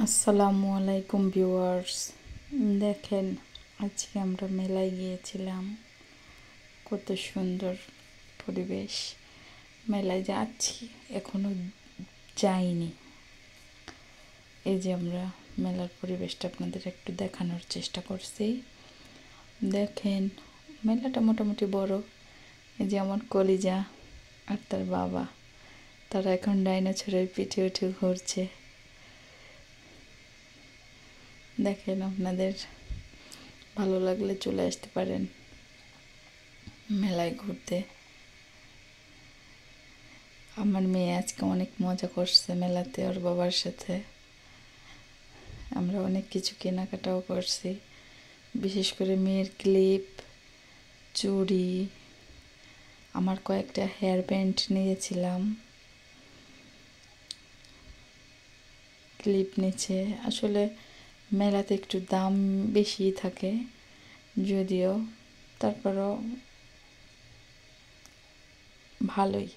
আসসালামু আলাইকুম ভিউয়ার্স। দেখেন, আজকে আমরা মেলায় গিয়েছিলাম। কত সুন্দর পরিবেশ। মেলায় যাচ্ছি, এখনো যাইনি। এই যে আমরা মেলার পরিবেশটা আপনাদের একটু দেখানোর চেষ্টা করছি। দেখেন, মেলাটা মোটামুটি বড়। এই যে আমার কলিজা আর তার বাবা, তারা এখন ডাইনোসরের পিঠে উঠে ঘুরছে। দেখেন, আপনাদের ভালো লাগলে চলে আসতে পারেন মেলায় ঘুরতে। আমার মেয়ে আজকে অনেক মজা করছে মেলাতে ওর বাবার সাথে। আমরা অনেক কিছু কেনাকাটাও করছি, বিশেষ করে মেয়ের ক্লিপ, চুড়ি, আমার কয়েকটা হেয়ার ব্যান্ড নিয়েছিলাম, ক্লিপ নিচে। আসলে মেলাতে একটু দাম বেশি থাকে, যদিও তারপরও ভালোই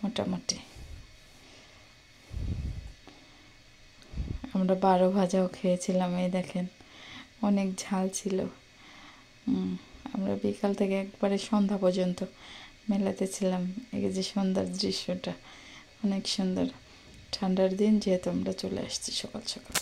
মোটামুটি। আমরা 12 ভাজাও খেয়েছিলাম। এই দেখেন, অনেক ঝাল ছিল। আমরা বিকাল থেকে একবারে সন্ধ্যা পর্যন্ত মেলাতে ছিলাম। এই যে সন্ধ্যার দৃশ্যটা অনেক সুন্দর। ঠান্ডার দিন যেহেতু আমরা চলে আসছি সকাল সকাল।